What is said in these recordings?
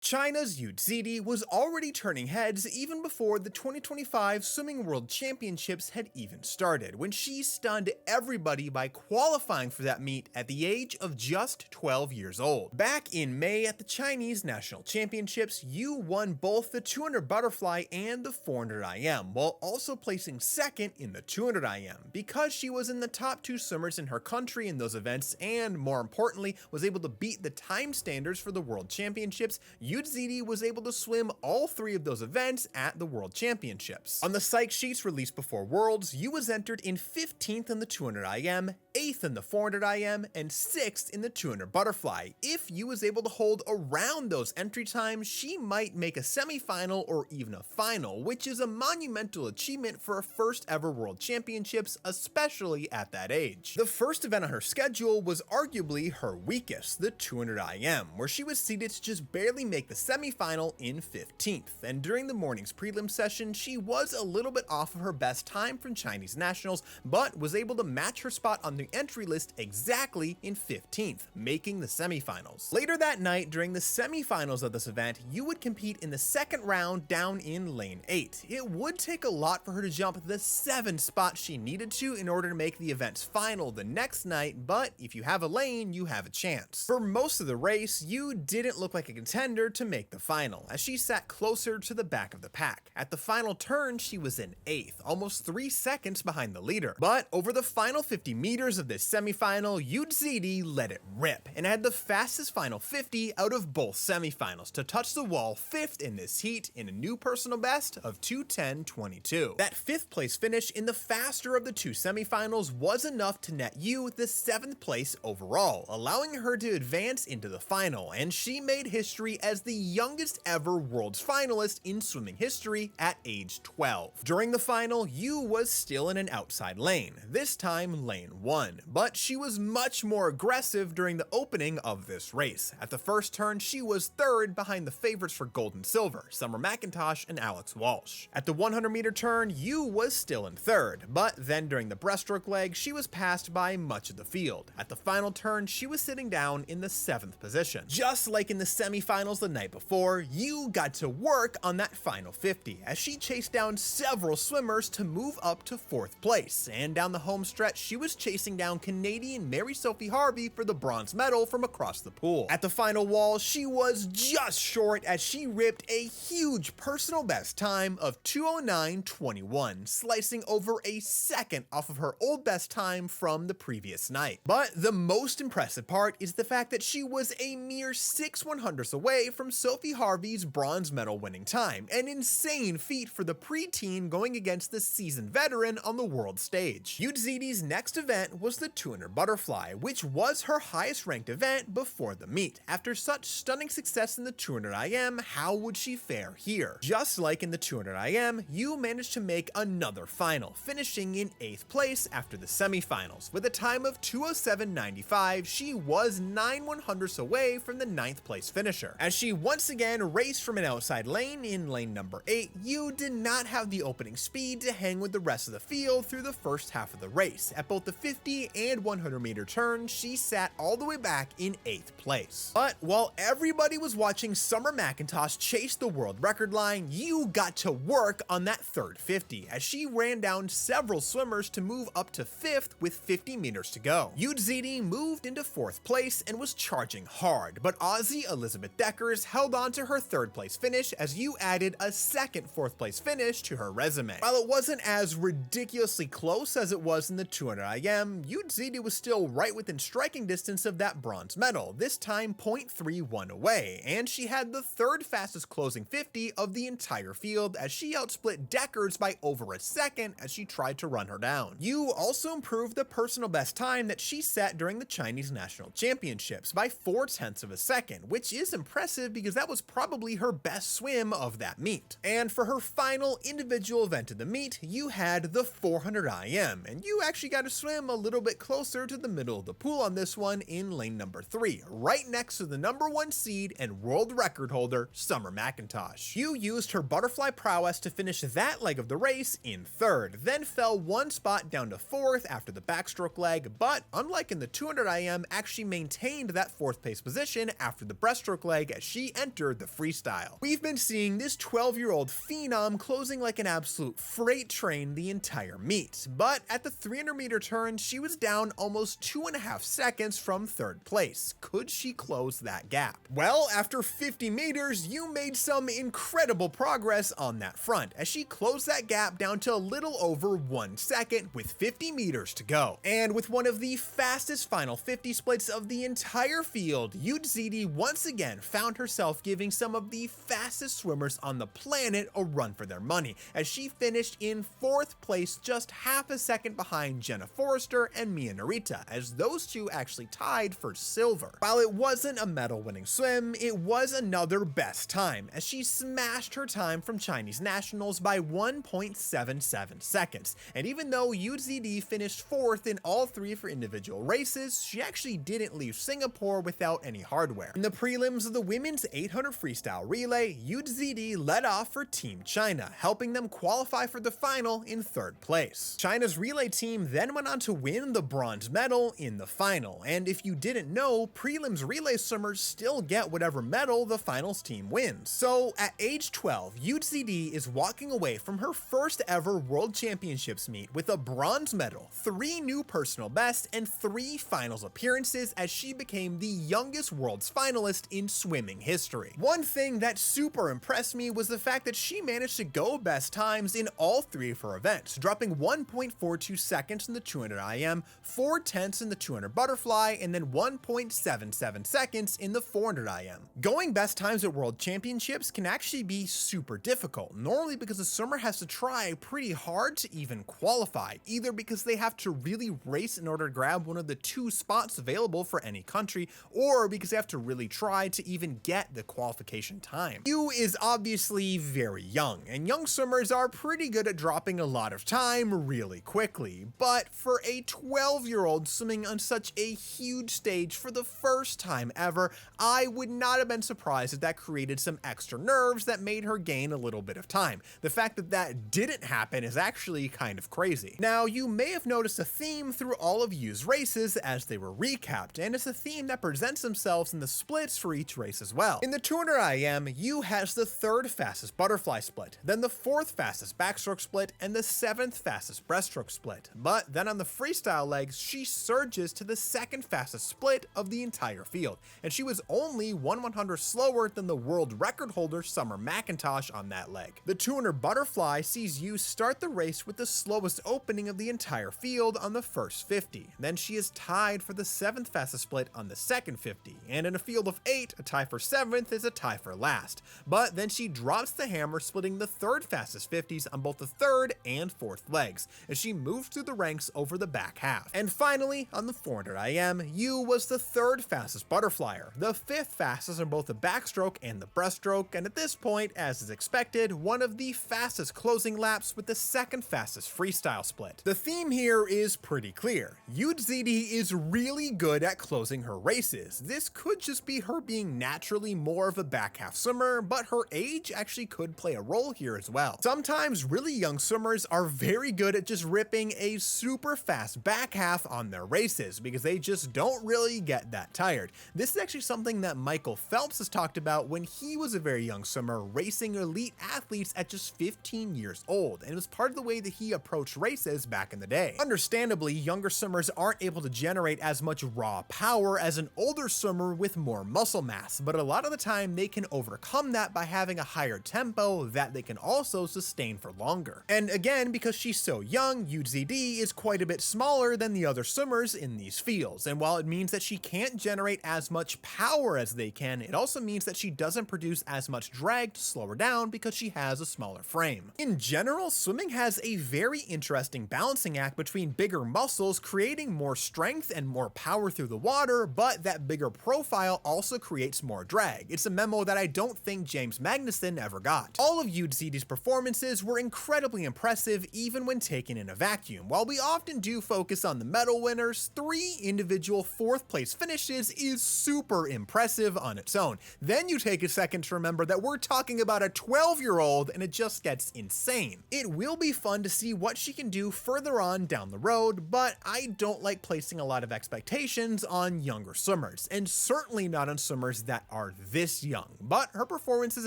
China's Yu Zidi was already turning heads even before the 2025 Swimming World Championships had even started, when she stunned everybody by qualifying for that meet at the age of just 12 years old. Back in May at the Chinese National Championships, Yu won both the 200 butterfly and the 400 IM, while also placing second in the 200 IM. Because she was in the top two swimmers in her country in those events, and more importantly, was able to beat the time standards for the World Championships, Yu Zidi was able to swim all three of those events at the World Championships. On the psych sheets released before Worlds, Yu was entered in 15th in the 200 IM, 8th in the 400 IM, and 6th in the 200 butterfly. If Yu was able to hold around those entry times, she might make a semi-final or even a final, which is a monumental achievement for a first ever World Championships, especially at that age. The first event on her schedule was arguably her weakest, the 200 IM, where she was seeded to just barely make the semi-final in 15th, and during the morning's prelim session, she was a little bit off of her best time from Chinese nationals, but was able to match her spot on the entry list exactly in 15th, making the semifinals. Later that night, during the semifinals of this event, Yu would compete in the second round down in lane 8. It would take a lot for her to jump the 7 spots she needed to in order to make the event's final the next night, but if you have a lane, you have a chance. For most of the race, Yu didn't look like a contender to make the final, as she sat closer to the back of the pack. At the final turn, she was in 8th, almost 3 seconds behind the leader. But over the final 50 meters of this semifinal, Yu Zidi let it rip, and had the fastest final 50 out of both semifinals to touch the wall 5th in this heat in a new personal best of 2:10.22. That 5th place finish in the faster of the two semifinals was enough to net Yu the 7th place overall, allowing her to advance into the final, and she made history as the youngest ever Worlds finalist in swimming history at age 12. During the final, Yu was still in an outside lane, this time lane 1, but she was much more aggressive during the opening of this race. At the first turn, she was 3rd behind the favorites for gold and silver, Summer McIntosh and Alex Walsh. At the 100-meter turn, Yu was still in 3rd, but then during the breaststroke leg, she was passed by much of the field. At the final turn, she was sitting down in the 7th position. Just like in the semifinals the night before, Yu got to work on that final 50, as she chased down several swimmers to move up to 4th place, and down the home stretch, she was chasing down Canadian Mary Sophie Harvey for the bronze medal from across the pool. At the final wall, she was just short as she ripped a huge personal best time of 2:09.21, slicing over a second off of her old best time from the previous night. But the most impressive part is the fact that she was a mere 6/100ths away from Sophie Harvey's bronze medal winning time, an insane feat for the preteen going against the seasoned veteran on the world stage. Yu Zidi's next event was the 200 butterfly, which was her highest ranked event before the meet. After such stunning success in the 200 IM, how would she fare here? Just like in the 200 IM, Yu managed to make another final, finishing in 8th place after the semifinals. With a time of 2:07.95, she was 9/100ths away from the 9th place finisher. As she once again raced from an outside lane in lane number 8, Yu did not have the opening speed to hang with the rest of the field through the first half of the race. At both the 50 and 100-meter turns, she sat all the way back in 8th place. But while everybody was watching Summer McIntosh chase the world record line, Yu got to work on that third 50, as she ran down several swimmers to move up to 5th with 50 meters to go. Yu Zidi moved into 4th place and was charging hard, but Aussie Elizabeth Deckers held on to her 3rd place finish as Yu added a second 4th place finish to her resume. While it wasn't as ridiculously close as it was in the 200 IM, Yu Zidi was still right within striking distance of that bronze medal, this time 0.31 away, and she had the 3rd fastest closing 50 of the entire field as she outsplit Deckers by over a second as she tried to run her down. Yu also improved the personal best time that she set during the Chinese National Championships by 0.4 of a second, which is impressive because that was probably her best swim of that meet. And for her final individual event of the meet, Yu had the 400 IM, and Yu actually got to swim a little bit closer to the middle of the pool on this one in lane number 3, right next to the number 1 seed and world record holder Summer McIntosh. Yu used her butterfly prowess to finish that leg of the race in 3rd, then fell 1 spot down to 4th after the backstroke leg, but unlike in the 200 IM, actually maintained that 4th place position after the breaststroke leg as she entered the freestyle. We've been seeing this 12-year-old phenom closing like an absolute freight train the entire meet, but at the 300-meter turn, she was down almost 2.5 seconds from third place. Could she close that gap? Well, after 50 meters, Yu made some incredible progress on that front, as she closed that gap down to a little over 1 second with 50 meters to go. And with one of the fastest final 50 splits of the entire field, Yu Zidi once again found herself giving some of the fastest swimmers on the planet a run for their money, as she finished in 4th place, just half a second behind Jenna Forrester and Mia Narita, as those two actually tied for silver. While it wasn't a medal-winning swim, it was another best time, as she smashed her time from Chinese nationals by 1.77 seconds. And even though Yu Zidi finished 4th in all 3 for individual races, she actually didn't leave Singapore without any hardware. In the prelims of the women's 800 freestyle relay, Yu Zidi led off for Team China, helping them qualify for the final in 3rd place. China's relay team then went on to win the bronze medal in the final, and if you didn't know, prelims relay swimmers still get whatever medal the finals team wins. So at age 12, Yu Zidi is walking away from her first ever World Championships meet with a bronze medal, 3 new personal bests, and 3 finals appearances, as she became the youngest world's finalist in swimming history. One thing that super impressed me was the fact that she managed to go best times in all 3 of her events, dropping 1.42 seconds in the 200 IM, 4/10 in the 200 butterfly, and then 1.77 seconds in the 400 IM. Going best times at World Championships can actually be super difficult, normally because the swimmer has to try pretty hard to even qualify, either because they have to really race in order to grab one of the 2 spots available for any country, or because they have to really try to even get the qualification time. Yu is obviously very young, and young swimmers are pretty good at dropping a lot of time really quickly, but for a 12-year-old swimming on such a huge stage for the first time ever, I would not have been surprised if that created some extra nerves that made her gain a little bit of time. The fact that that didn't happen is actually kind of crazy. Now, you may have noticed a theme through all of Yu's races as they were recapped, and it's a theme that presents themselves in the splits for each race as well. In the 200 IM, Yu has the 3rd fastest butterfly split, then the 4th fastest backstroke split, and the 7th fastest breaststroke split. But then on the freestyle legs, she surges to the 2nd fastest split of the entire field, and she was only 1/100 slower than the world record holder Summer McIntosh on that leg. The 200 butterfly sees Yu start the race with the slowest opening of the entire field on the first 50. Then she is tied for the 7th fastest split on the second 50, and in a field of 8, a tie for 7th is a tie for last. But then she drops the hammer, splitting the 3rd fastest 50s on both the 3rd and 4th legs, as she moves through the ranks over the back half. And finally, on the 400 IM, Yu was the 3rd fastest butterflyer, the 5th fastest on both the backstroke and the breaststroke, and at this point, as is expected, one of the fastest closing laps with the 2nd fastest freestyle split. The theme here is pretty clear. Yu Zidi is really good at closing her races. This could just be her being naturally more of a back half swimmer, but her age actually could play a role here as well. Sometimes really young swimmers are very good at just ripping a super fast back half on their races because they just don't really get that tired. This is actually something that Michael Phelps has talked about when he was a very young swimmer racing elite athletes at just 15 years old, and it was part of the way that he approached races back in the day. Understandably, younger swimmers aren't able to generate as much raw power as an older swimmer with more muscle mass, but a lot of the time they can overcome that by having a higher tempo that they can also sustain for longer. And again, because she's so young, Yu Zidi is quite a bit smaller than the other swimmers in these fields, and while it means that she can't generate as much power as they can, it also means that she doesn't produce as much drag to slow her down because she has a smaller frame. In general, swimming has a very interesting balancing act between bigger muscles creating more strength and more power through the water, but that bigger profile also creates more drag. It's a memo that I don't think James Magnuson ever got. All of Yu Zidi's performances were incredibly impressive even when taken in a vacuum. While we often do focus on the medal winners, 3 individual 4th place finishes is super impressive on its own. Then you take a second to remember that we're talking about a 12-year-old and it just gets insane. It will be fun to see what she can do further on down the road, but I don't like placing a lot of expectations on younger swimmers, and certainly not on swimmers that are are this young, but her performances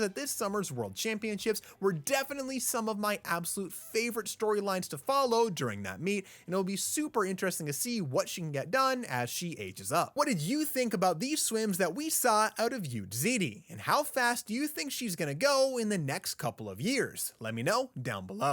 at this summer's World Championships were definitely some of my absolute favorite storylines to follow during that meet, and it'll be super interesting to see what she can get done as she ages up. What did you think about these swims that we saw out of Yu Zidi, and how fast do you think she's gonna go in the next couple of years? Let me know down below.